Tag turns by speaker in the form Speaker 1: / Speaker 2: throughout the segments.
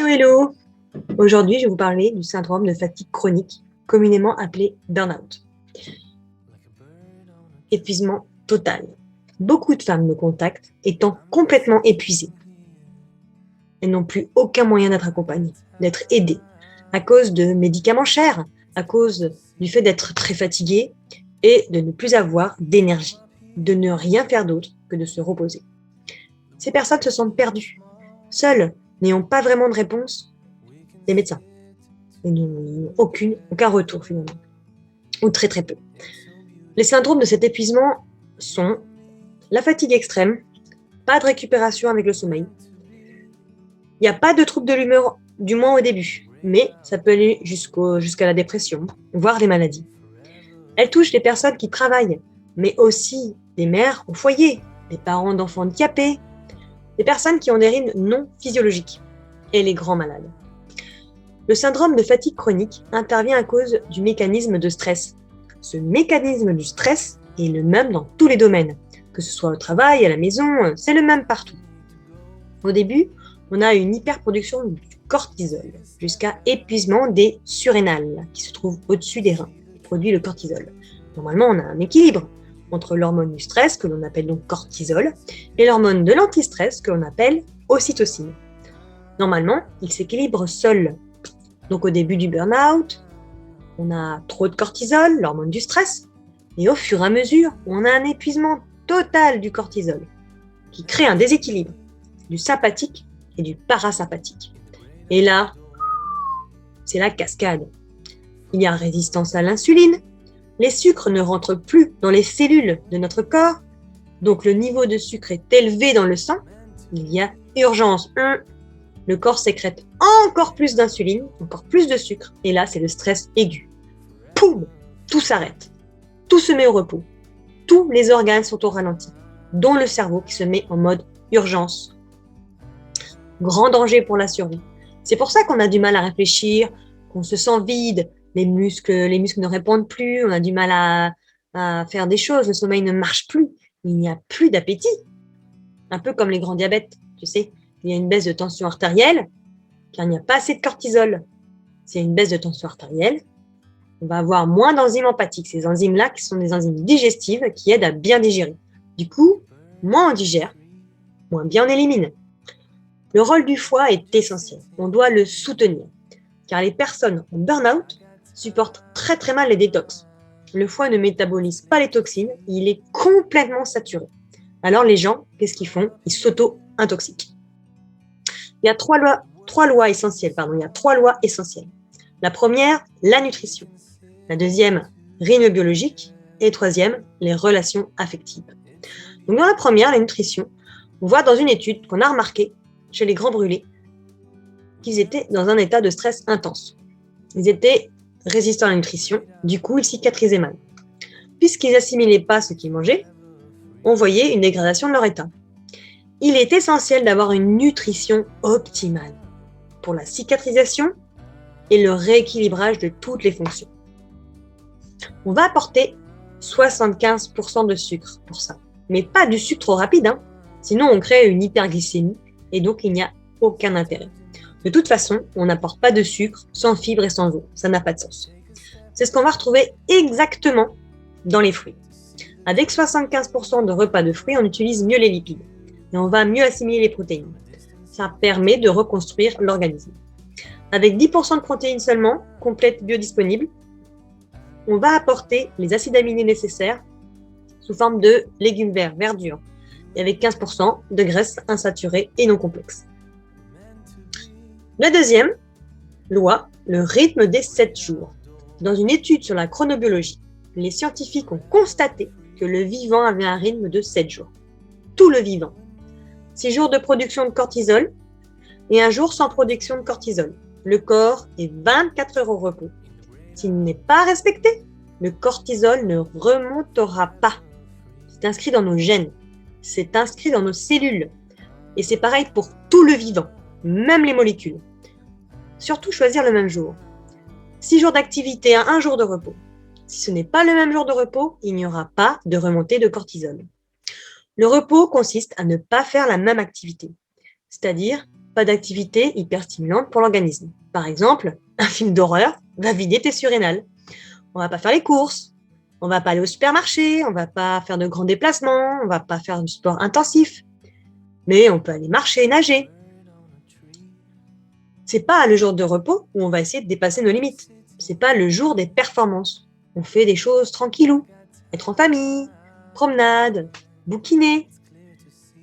Speaker 1: Hello! Aujourd'hui, je vais vous parler du syndrome de fatigue chronique, communément appelé burn-out. Épuisement total. Beaucoup de femmes me contactent étant complètement épuisées. Elles n'ont plus aucun moyen d'être accompagnées, d'être aidées, à cause de médicaments chers, à cause du fait d'être très fatiguées et de ne plus avoir d'énergie, de ne rien faire d'autre que de se reposer. Ces personnes se sentent perdues, seules, n'ayant pas vraiment de réponse des médecins. Ils n'ont aucun retour finalement, ou très très peu. Les syndromes de cet épuisement sont la fatigue extrême, pas de récupération avec le sommeil. Il n'y a pas de trouble de l'humeur, du moins au début, mais ça peut aller jusqu'à la dépression, voire des maladies. Elle touche les personnes qui travaillent, mais aussi des mères au foyer, des parents d'enfants handicapés, des personnes qui ont des rythmes non physiologiques et les grands malades. Le syndrome de fatigue chronique intervient à cause du mécanisme de stress. Ce mécanisme du stress est le même dans tous les domaines, que ce soit au travail, à la maison, c'est le même partout. Au début, on a une hyperproduction du cortisol, jusqu'à épuisement des surrénales, qui se trouvent au-dessus des reins, et produit le cortisol. Normalement, on a un équilibre entre l'hormone du stress, que l'on appelle donc cortisol, et l'hormone de l'antistress, que l'on appelle ocytocine. Normalement, il s'équilibre seul. Donc au début du burn-out, on a trop de cortisol, l'hormone du stress, et au fur et à mesure, on a un épuisement total du cortisol, qui crée un déséquilibre du sympathique et du parasympathique. Et là, c'est la cascade. Il y a résistance à l'insuline, les sucres ne rentrent plus dans les cellules de notre corps, donc le niveau de sucre est élevé dans le sang, il y a urgence. Le corps sécrète encore plus d'insuline, encore plus de sucre, et là, c'est le stress aigu. Poum! Tout s'arrête. Tout se met au repos. Tous les organes sont au ralenti, dont le cerveau qui se met en mode urgence. Grand danger pour la survie. C'est pour ça qu'on a du mal à réfléchir, qu'on se sent vide, les muscles ne répondent plus, on a du mal à faire des choses, le sommeil ne marche plus, il n'y a plus d'appétit. Un peu comme les grands diabètes, tu sais. Il y a une baisse de tension artérielle, car il n'y a pas assez de cortisol. S'il y a une baisse de tension artérielle, on va avoir moins d'enzymes empathiques. Ces enzymes-là, qui sont des enzymes digestives, qui aident à bien digérer. Du coup, moins on digère, moins bien on élimine. Le rôle du foie est essentiel. On doit le soutenir, car les personnes en burn-out supportent très très mal les détox. Le foie ne métabolise pas les toxines, il est complètement saturé. Alors les gens, qu'est-ce qu'ils font? Ils s'auto-intoxiquent. Il y a trois lois essentielles. La première, la nutrition. La deuxième, rythme biologique. Et troisième, les relations affectives. Donc dans la première, la nutrition, on voit dans une étude qu'on a remarqué chez les grands brûlés qu'ils étaient dans un état de stress intense. Ils étaient résistants à la nutrition, du coup ils cicatrisaient mal. Puisqu'ils n'assimilaient pas ce qu'ils mangeaient, on voyait une dégradation de leur état. Il est essentiel d'avoir une nutrition optimale pour la cicatrisation et le rééquilibrage de toutes les fonctions. On va apporter 75% de sucre pour ça, mais pas du sucre trop rapide, sinon on crée une hyperglycémie et donc il n'y a aucun intérêt. De toute façon, on n'apporte pas de sucre sans fibres et sans eau, ça n'a pas de sens. C'est ce qu'on va retrouver exactement dans les fruits. Avec 75% de repas de fruits, on utilise mieux les lipides. Et on va mieux assimiler les protéines. Ça permet de reconstruire l'organisme. Avec 10% de protéines seulement, complètes biodisponibles, on va apporter les acides aminés nécessaires sous forme de légumes verts, verdure, et avec 15% de graisses insaturées et non complexes. La deuxième loi, le rythme des 7 jours. Dans une étude sur la chronobiologie, les scientifiques ont constaté que le vivant avait un rythme de 7 jours. Tout le vivant. 6 jours de production de cortisol et un jour sans production de cortisol. Le corps est 24 heures au repos. S'il n'est pas respecté, le cortisol ne remontera pas. C'est inscrit dans nos gènes, c'est inscrit dans nos cellules. Et c'est pareil pour tout le vivant, même les molécules. Surtout choisir le même jour. 6 jours d'activité à 1 jour de repos. Si ce n'est pas le même jour de repos, il n'y aura pas de remontée de cortisol. Le repos consiste à ne pas faire la même activité, c'est-à-dire pas d'activité hyper stimulante pour l'organisme. Par exemple, un film d'horreur va vider tes surrénales. On va pas faire les courses, on va pas aller au supermarché, on va pas faire de grands déplacements, on va pas faire du sport intensif. Mais on peut aller marcher, nager. C'est pas le jour de repos où on va essayer de dépasser nos limites. C'est pas le jour des performances. On fait des choses tranquillou. Être en famille, promenade, bouquiner.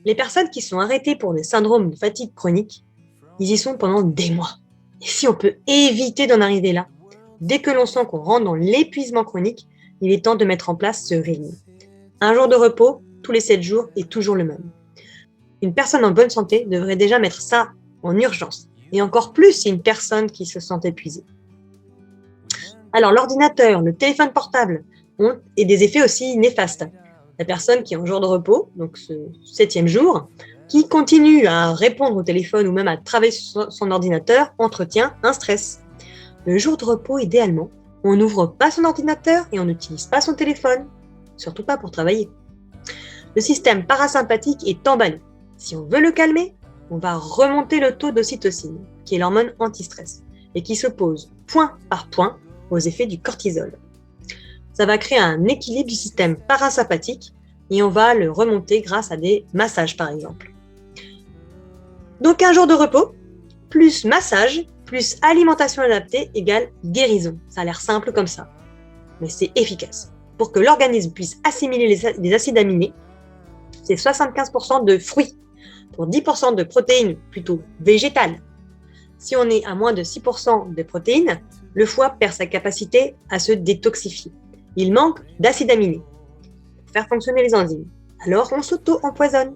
Speaker 1: Les personnes qui sont arrêtées pour des syndromes de fatigue chronique, ils y sont pendant des mois. Et si on peut éviter d'en arriver là, dès que l'on sent qu'on rentre dans l'épuisement chronique, il est temps de mettre en place ce rythme. Un jour de repos, tous les 7 jours, est toujours le même. Une personne en bonne santé devrait déjà mettre ça en urgence. Et encore plus si une personne qui se sent épuisée. Alors, l'ordinateur, le téléphone portable ont des effets aussi néfastes. La personne qui est en jour de repos, donc ce 7e jour, qui continue à répondre au téléphone ou même à travailler sur son ordinateur, entretient un stress. Le jour de repos, idéalement, on n'ouvre pas son ordinateur et on n'utilise pas son téléphone, surtout pas pour travailler. Le système parasympathique est emballé. Si on veut le calmer, on va remonter le taux d'ocytocine, qui est l'hormone anti-stress, et qui s'oppose point par point aux effets du cortisol. Ça va créer un équilibre du système parasympathique et on va le remonter grâce à des massages par exemple. Donc un jour de repos, plus massage, plus alimentation adaptée égale guérison. Ça a l'air simple comme ça, mais c'est efficace. Pour que l'organisme puisse assimiler les acides aminés, c'est 75% de fruits pour 10% de protéines plutôt végétales. Si on est à moins de 6% de protéines, le foie perd sa capacité à se détoxifier. Il manque d'acides aminés pour faire fonctionner les enzymes. Alors on s'auto-empoisonne.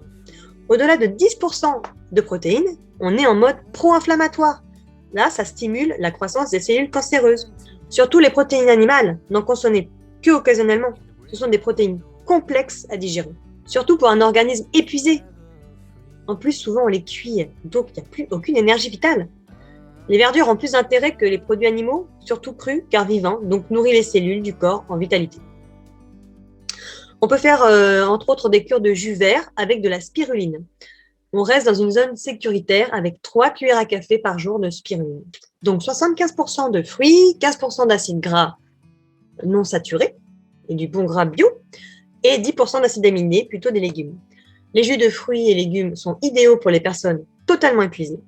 Speaker 1: Au-delà de 10% de protéines, on est en mode pro-inflammatoire. Là, ça stimule la croissance des cellules cancéreuses. Surtout les protéines animales, n'en consommez que occasionnellement. Ce sont des protéines complexes à digérer. Surtout pour un organisme épuisé. En plus, souvent, on les cuit, donc il n'y a plus aucune énergie vitale. Les verdures ont plus d'intérêt que les produits animaux, surtout crus, car vivants, donc nourrit les cellules du corps en vitalité. On peut faire, entre autres, des cures de jus vert avec de la spiruline. On reste dans une zone sécuritaire avec 3 cuillères à café par jour de spiruline. Donc 75% de fruits, 15% d'acides gras non saturés et du bon gras bio, et 10% d'acides aminés, plutôt des légumes. Les jus de fruits et légumes sont idéaux pour les personnes totalement épuisées.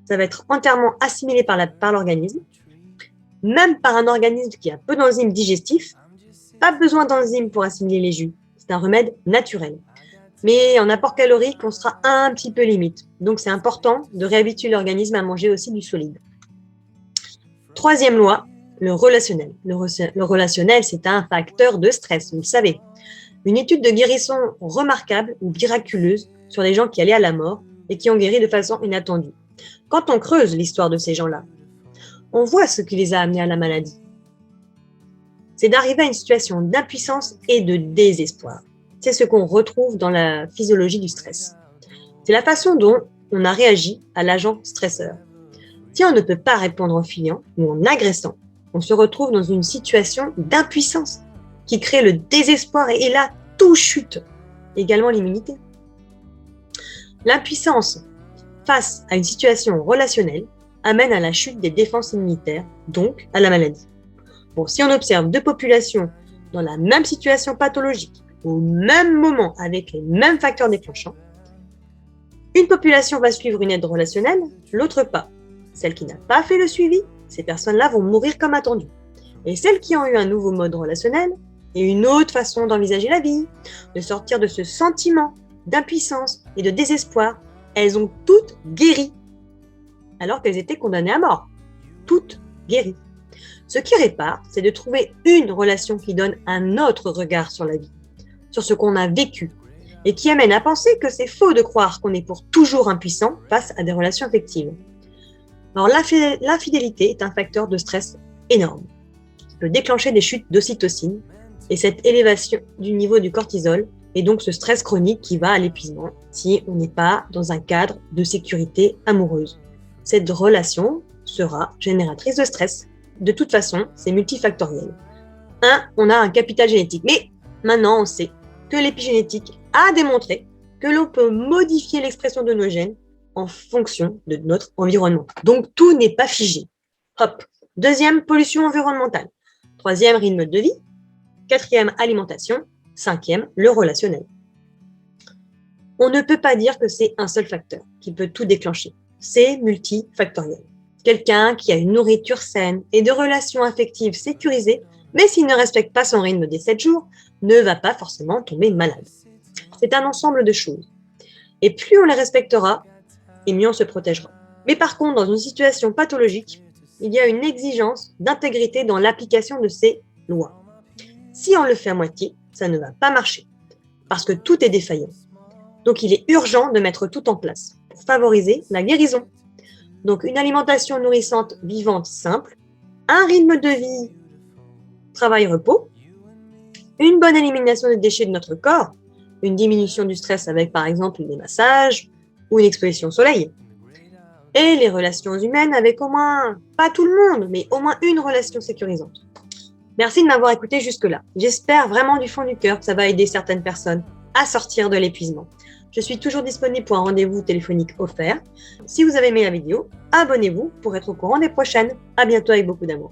Speaker 1: Ça va être entièrement assimilé par l'organisme. Même par un organisme qui a peu d'enzymes digestifs, pas besoin d'enzymes pour assimiler les jus. C'est un remède naturel. Mais en apport calorique, on sera un petit peu limite. Donc c'est important de réhabituer l'organisme à manger aussi du solide. 3e loi, le relationnel. Le relationnel, c'est un facteur de stress, vous le savez. Une étude de guérison remarquable ou miraculeuse sur les gens qui allaient à la mort et qui ont guéri de façon inattendue. Quand on creuse l'histoire de ces gens-là, on voit ce qui les a amenés à la maladie. C'est d'arriver à une situation d'impuissance et de désespoir. C'est ce qu'on retrouve dans la physiologie du stress. C'est la façon dont on a réagi à l'agent stresseur. Si on ne peut pas répondre en fuyant ou en agressant, on se retrouve dans une situation d'impuissance qui crée le désespoir et là, tout chute. Également l'immunité. L'impuissance face à une situation relationnelle amène à la chute des défenses immunitaires, donc à la maladie. Bon, si on observe 2 populations dans la même situation pathologique, au même moment, avec les mêmes facteurs déclenchants, une population va suivre une aide relationnelle, l'autre pas. Celle qui n'a pas fait le suivi, ces personnes-là vont mourir comme attendu. Et celles qui ont eu un nouveau mode relationnel et une autre façon d'envisager la vie, de sortir de ce sentiment d'impuissance et de désespoir, elles ont toutes guéri, alors qu'elles étaient condamnées à mort. Toutes guéries. Ce qui répare, c'est de trouver une relation qui donne un autre regard sur la vie, sur ce qu'on a vécu, et qui amène à penser que c'est faux de croire qu'on est pour toujours impuissant face à des relations affectives. Alors l'infidélité est un facteur de stress énorme, qui peut déclencher des chutes d'ocytocine, et cette élévation du niveau du cortisol, et donc ce stress chronique qui va à l'épuisement si on n'est pas dans un cadre de sécurité amoureuse. Cette relation sera génératrice de stress. De toute façon, c'est multifactoriel. On a un capital génétique, mais maintenant on sait que l'épigénétique a démontré que l'on peut modifier l'expression de nos gènes en fonction de notre environnement. Donc, tout n'est pas figé. Hop. Deuxième, pollution environnementale. Troisième, rythme de vie. Quatrième, alimentation. Cinquième, le relationnel. On ne peut pas dire que c'est un seul facteur qui peut tout déclencher. C'est multifactoriel. Quelqu'un qui a une nourriture saine et de relations affectives sécurisées, mais s'il ne respecte pas son rythme des 7 jours, ne va pas forcément tomber malade. C'est un ensemble de choses. Et plus on les respectera, et mieux on se protégera. Mais par contre, dans une situation pathologique, il y a une exigence d'intégrité dans l'application de ces lois. Si on le fait à moitié, ça ne va pas marcher, parce que tout est défaillant. Donc il est urgent de mettre tout en place pour favoriser la guérison. Donc une alimentation nourrissante, vivante, simple, un rythme de vie, travail-repos, une bonne élimination des déchets de notre corps, une diminution du stress avec par exemple des massages ou une exposition au soleil, et les relations humaines avec au moins, pas tout le monde, mais au moins une relation sécurisante. Merci de m'avoir écouté jusque-là. J'espère vraiment du fond du cœur que ça va aider certaines personnes à sortir de l'épuisement. Je suis toujours disponible pour un rendez-vous téléphonique offert. Si vous avez aimé la vidéo, abonnez-vous pour être au courant des prochaines. À bientôt avec beaucoup d'amour.